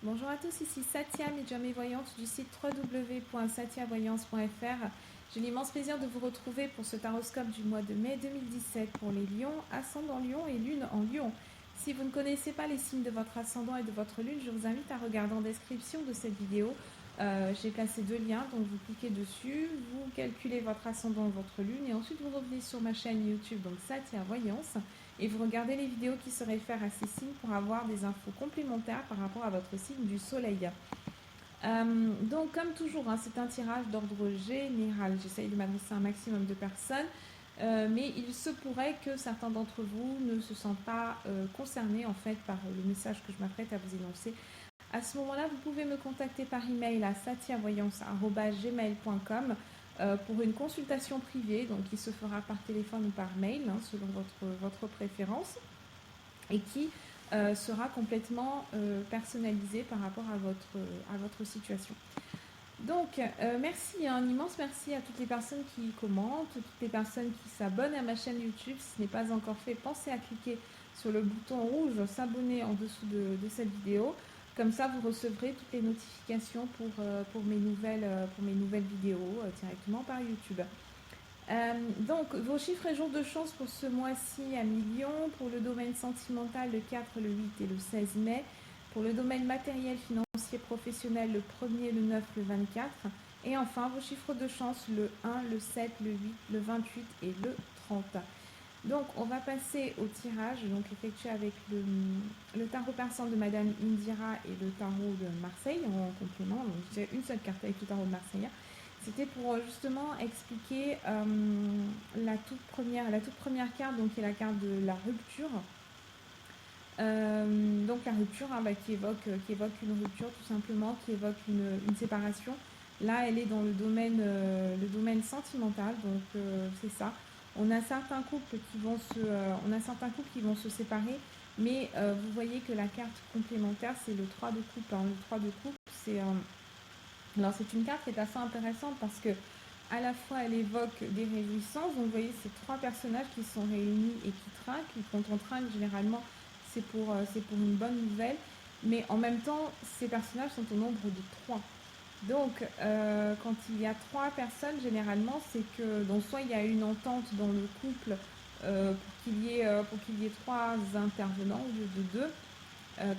Bonjour à tous, ici Satia, médium et voyante du site www.satiavoyance.fr. J'ai l'immense plaisir de vous retrouver pour ce taroscope du mois de mai 2017 pour les lions, ascendant lion et lune en lion. Si vous ne connaissez pas les signes de votre ascendant et de votre lune, je vous invite à regarder en description de cette vidéo. J'ai placé deux liens, donc vous cliquez dessus, vous calculez votre ascendant et votre lune et ensuite vous revenez sur ma chaîne YouTube, donc Satia Voyance, et vous regardez les vidéos qui se réfèrent à ces signes pour avoir des infos complémentaires par rapport à votre signe du soleil. Donc comme toujours, c'est un tirage d'ordre général. J'essaye de m'adresser à un maximum de personnes, mais il se pourrait que certains d'entre vous ne se sentent pas concernés en fait par le message que je m'apprête à vous énoncer. À ce moment-là, vous pouvez me contacter par email à satiavoyance@gmail.com pour une consultation privée, donc qui se fera par téléphone ou par mail, selon votre préférence, et qui sera complètement personnalisée par rapport à votre situation. Donc, merci, un immense merci à toutes les personnes qui commentent, toutes les personnes qui s'abonnent à ma chaîne YouTube. Si ce n'est pas encore fait, pensez à cliquer sur le bouton rouge s'abonner en dessous de cette vidéo. Comme ça, vous recevrez toutes les notifications pour mes nouvelles vidéos directement par YouTube. Donc, vos chiffres et jours de chance pour ce mois-ci à million, pour le domaine sentimental le 4, le 8 et le 16 mai, pour le domaine matériel, financier, professionnel le 1er, le 9, le 24, et enfin vos chiffres de chance le 1, le 7, le 8, le 28 et le 30. Donc, on va passer au tirage donc effectué avec le tarot persan de Madame Indira et le tarot de Marseille en complément. Donc, j'ai une seule carte avec le tarot de Marseille. C'était pour justement expliquer la toute première carte, donc qui est la carte de la rupture. Donc la rupture qui évoque une rupture tout simplement, qui évoque une séparation. Là, elle est dans le domaine sentimental, donc c'est ça. On a certains couples qui vont se séparer, mais vous voyez que la carte complémentaire, c'est le 3 de coupe. Le 3 de coupe, c'est une carte qui est assez intéressante parce que à la fois elle évoque des réjouissances. Donc vous voyez ces trois personnages qui sont réunis et qui trinquent. Et quand on trinque, généralement, c'est pour une bonne nouvelle. Mais en même temps, ces personnages sont au nombre de 3. Donc, quand il y a 3 personnes, généralement, c'est que donc, soit il y a une entente dans le couple pour qu'il y ait 3 intervenants au lieu de 2,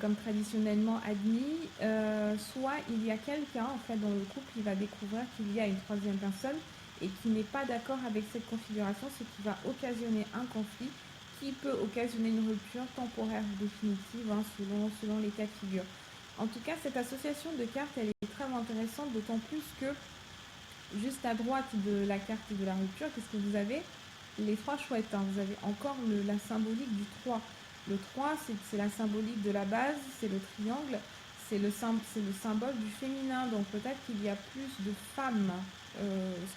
comme traditionnellement admis, soit il y a quelqu'un en fait dans le couple qui va découvrir qu'il y a une troisième personne et qui n'est pas d'accord avec cette configuration, ce qui va occasionner un conflit qui peut occasionner une rupture temporaire ou définitive selon les cas de figure. En tout cas, cette association de cartes, elle est très intéressante, d'autant plus que juste à droite de la carte de la rupture, qu'est-ce que vous avez? Les 3 chouettes. Vous avez encore la symbolique du 3. Le 3, c'est la symbolique de la base, c'est le triangle, c'est le symbole du féminin. Donc peut-être qu'il y a plus de femmes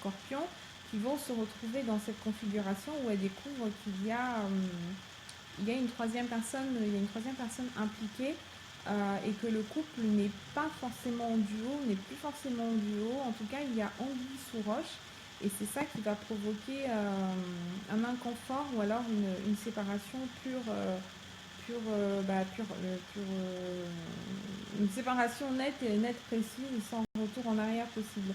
scorpions qui vont se retrouver dans cette configuration où elles découvrent qu'il y a une troisième personne impliquée, et que le couple n'est pas forcément en duo, n'est plus forcément en duo. En tout cas, il y a anguille sous roche, et c'est ça qui va provoquer un inconfort ou alors une séparation une séparation nette précise, sans retour en arrière possible.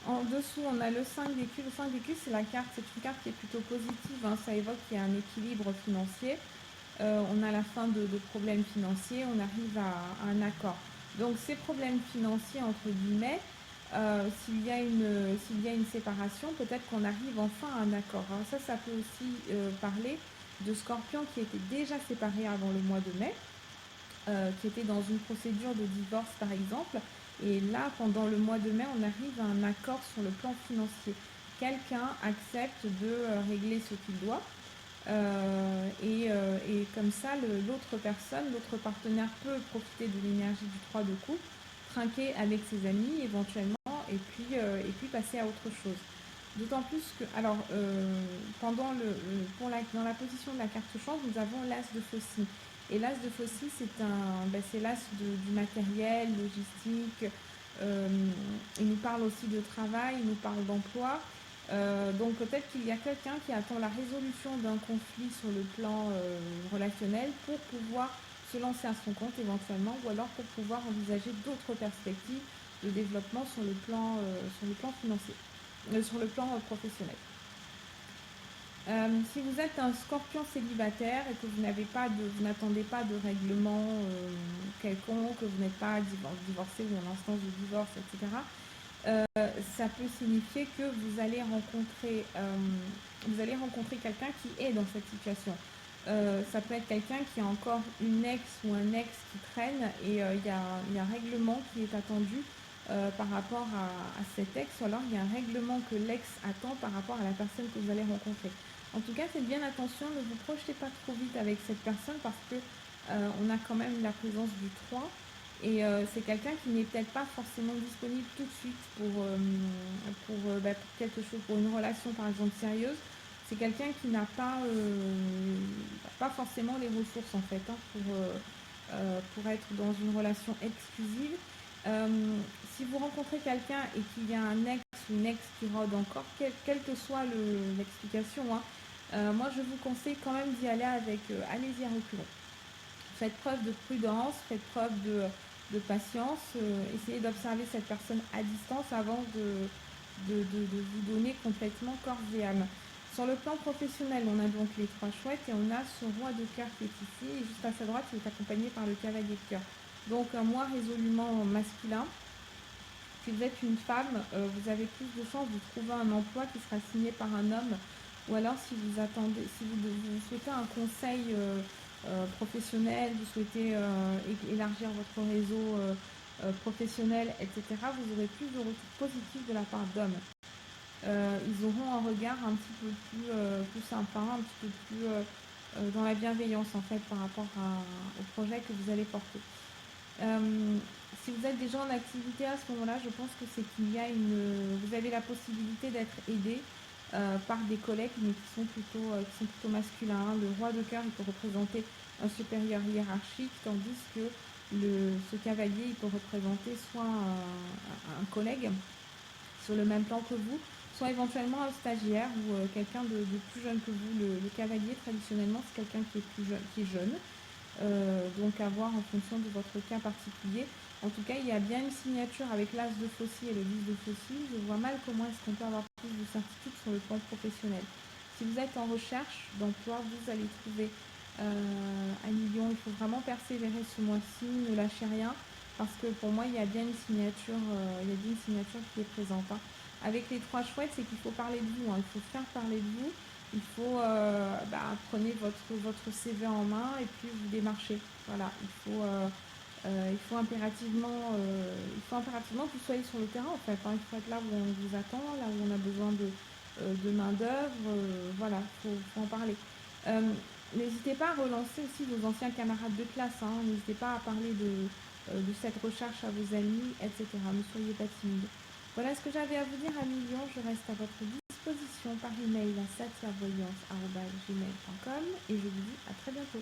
En dessous, on a le 5 d'écus. Le 5 d'écus, c'est une carte qui est plutôt positive. Ça évoque qu'il y a un équilibre financier. On a la fin de problèmes financiers, on arrive à un accord. Donc ces problèmes financiers, entre guillemets, s'il y a une séparation, peut-être qu'on arrive enfin à un accord. Alors ça peut aussi parler de scorpions qui étaient déjà séparés avant le mois de mai, qui étaient dans une procédure de divorce par exemple. Et là, pendant le mois de mai, on arrive à un accord sur le plan financier. Quelqu'un accepte de régler ce qu'il doit. Et comme ça, l'autre partenaire peut profiter de l'énergie du 3 de coupe, trinquer avec ses amis éventuellement, et puis passer à autre chose. D'autant plus que, alors, dans la position de la carte chance, nous avons l'as de faucille. Et l'as de faucille, c'est l'as du matériel, logistique. Il nous parle aussi de travail, il nous parle d'emploi. Donc peut-être qu'il y a quelqu'un qui attend la résolution d'un conflit sur le plan relationnel pour pouvoir se lancer à son compte éventuellement, ou alors pour pouvoir envisager d'autres perspectives de développement sur le plan financier, sur le plan professionnel. Si vous êtes un scorpion célibataire et que vous n'attendez pas de règlement quelconque, que vous n'êtes pas divorcé ou en instance de divorce, etc., ça peut signifier que vous allez rencontrer quelqu'un qui est dans cette situation. Ça peut être quelqu'un qui a encore une ex ou un ex qui traîne et il y a un règlement qui est attendu par rapport à cet ex, ou alors il y a un règlement que l'ex attend par rapport à la personne que vous allez rencontrer. En tout cas, faites bien attention, ne vous projetez pas trop vite avec cette personne parce que on a quand même la présence du 3 et c'est quelqu'un qui n'est peut-être pas forcément disponible tout de suite pour quelque chose, pour une relation par exemple sérieuse. C'est quelqu'un qui n'a pas forcément les ressources en fait pour être dans une relation exclusive. Si vous rencontrez quelqu'un et qu'il y a un ex ou une ex qui rôde encore, quelle que soit l'explication, moi je vous conseille quand même d'y aller allez-y à reculons. Faites preuve de prudence, faites preuve de patience, essayez d'observer cette personne à distance avant de vous donner complètement corps et âme. Sur le plan professionnel, on a donc les 3 chouettes et on a ce roi de cœur qui est ici, et juste à sa droite, il est accompagné par le cavalier de cœur. Donc un moi résolument masculin. Si vous êtes une femme, vous avez plus de chances de trouver un emploi qui sera signé par un homme, ou alors si vous souhaitez un conseil professionnel, vous souhaitez élargir votre réseau professionnel, etc., vous aurez plus de retours positifs de la part d'hommes. Ils auront un regard un petit peu plus sympa, un petit peu plus dans la bienveillance en fait par rapport au projet que vous allez porter. Si vous êtes déjà en activité à ce moment-là, je pense que c'est vous avez la possibilité d'être aidé par des collègues mais qui sont plutôt masculins. Le roi de cœur, il peut représenter un supérieur hiérarchique, tandis que ce cavalier, il peut représenter soit un collègue sur le même plan que vous, soit éventuellement un stagiaire ou quelqu'un de plus jeune que vous. Le cavalier, traditionnellement, c'est quelqu'un qui est jeune. Donc à voir en fonction de votre cas particulier. En tout cas, il y a bien une signature avec l'as de faucille et le 10 de faucille. Je vois mal comment est-ce qu'on peut avoir plus de certitude sur le plan professionnel. Si vous êtes en recherche d'emploi, vous allez trouver un million. Il faut vraiment persévérer ce mois-ci, ne lâchez rien, parce que pour moi, il y a bien une signature, qui est présente. Avec les 3 chouettes, c'est qu'il faut parler de vous, il faut faire parler de vous. Il faut prenez votre CV en main et puis vous démarchez. Voilà, il faut impérativement que vous soyez sur le terrain en fait. Il faut être là où on vous attend, là où on a besoin de main d'œuvre. Voilà, faut en parler. N'hésitez pas à relancer aussi vos anciens camarades de classe. N'hésitez pas à parler de cette recherche à vos amis, etc. Ne soyez pas timide. Voilà ce que j'avais à vous dire, amis Lion. Je reste à votre disposition par email à satiavoyance@gmail.com et je vous dis à très bientôt.